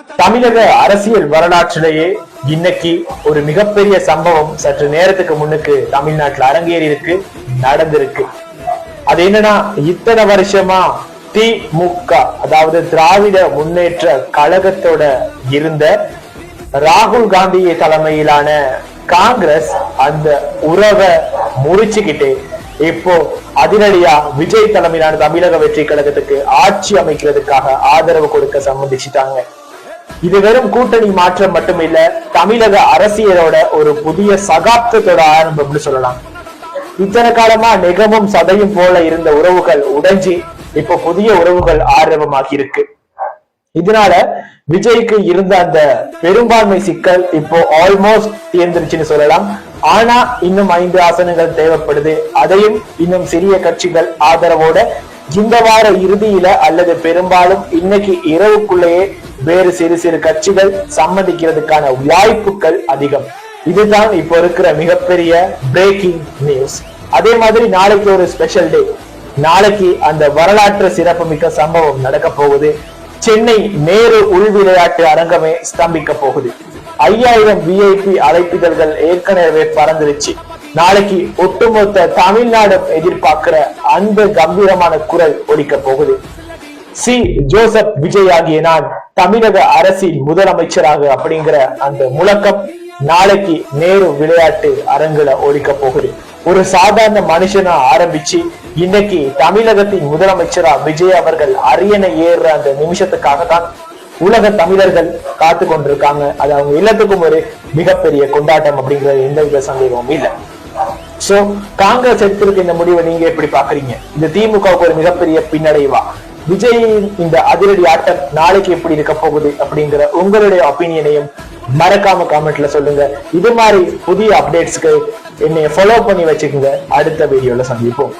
தமிழக அரசியல் வரலாற்றிலேயே இன்னைக்கு ஒரு மிகப்பெரிய சம்பவம் சற்று நேரத்துக்கு முன்னுக்கு தமிழ்நாட்டுல அரங்கேறி இருக்கு, நடந்திருக்கு. அது என்னன்னா, இத்தனை வருஷமா திமுக அதாவது திராவிட முன்னேற்ற கழகத்தோட இருந்த ராகுல் காந்தி தலைமையிலான காங்கிரஸ் அந்த உறவை முறிச்சுக்கிட்டு இப்போ அதிரடியா விஜய் தலைமையிலான தமிழக வெற்றி கழகத்துக்கு ஆட்சி அமைக்கிறதுக்காக ஆதரவு கொடுக்க சம்மதிச்சுட்டாங்க. இது வெறும் கூட்டணி மாற்றம் மட்டுமில்ல, தமிழக அரசியலோட ஒரு புதிய சகாப்தத்தோட ஆரம்பம்னு சொல்லலாம். இத்தனை காலமா நெகமும் சதையும் போல இருந்த உறவுகள் உடைஞ்சி இப்போ புதிய உறவுகள் ஆரம்பமாகி இருக்கு. இதனால விஜய்க்கு இருந்த அந்த பெரும்பான்மை சிக்கல் இப்போ ஆல்மோஸ்ட் தீர்ந்துருச்சுன்னு சொல்லலாம். ஆனா இன்னும் 5 ஆசனங்கள் தேவைப்படுது. அதையும் இன்னும் சிறிய கட்சிகள் ஆதரவோட இந்த வார இறுதியில அல்லது பெரும்பாலும் இன்னைக்கு இரவுக்குள்ளேயே வேறு சிறு சிறு கட்சிகள் சம்மதிக்கிறதுக்கான வாய்ப்புகள் அதிகம். இதுதான் இப்போ இருக்கிற மிகப்பெரிய பிரேக்கிங் நியூஸ். அதே மாதிரி நாளைக்கு ஒரு ஸ்பெஷல் டே. நாளைக்கு அந்த வரலாற்று சிறப்புமிக்க சம்பவம் நடக்க போகுது. சென்னை நேரு உள் விளையாட்டு அரங்கமே ஸ்தம்பிக்க போகுது. 5000 VIP அழைப்பிதழ்கள் ஏற்கனவே பறந்துருச்சு. நாளைக்கு ஒட்டுமொத்த தமிழ்நாடு எதிர்பார்க்கிற அந்த கம்பீரமான குரல் ஒலிக்க போகுது. சி ஜோசப் விஜய் ஆகிய நான் தமிழக அரசின் முதலமைச்சராக அப்படிங்கிற அந்த முழக்கம் நாளைக்கு நேரு விளையாட்டு அரங்குல ஒலிக்க போகுது. ஒரு சாதாரண மனுஷனா ஆரம்பிச்சு இன்னைக்கு தமிழகத்தின் முதலமைச்சரா விஜய் அவர்கள் அரியணை ஏறுற அந்த நிமிஷத்துக்காக தான் உலக தமிழர்கள் காத்து கொண்டிருக்காங்க. அது அவங்க எல்லாத்துக்கும் ஒரு மிகப்பெரிய கொண்டாட்டம் அப்படிங்கிற எந்தவித சந்தேகமும் இல்லை. சோ காங்கிரஸ் எடுத்திருக்க இந்த முடிவை நீங்க எப்படி பாக்குறீங்க? இந்த திமுகவுக்கு ஒரு மிகப்பெரிய பின்னடைவா? விஜயின் இந்த அதிரடி ஆட்டம் நாளைக்கு எப்படி இருக்க போகுது அப்படிங்கிற உங்களுடைய ஒப்பீனியனையும் மறக்காம காமெண்ட்ல சொல்லுங்க. இது மாதிரி புதிய அப்டேட்ஸ்க்கு என்னை ஃபாலோ பண்ணி வச்சுக்கோங்க. அடுத்த வீடியோல சந்திப்போம்.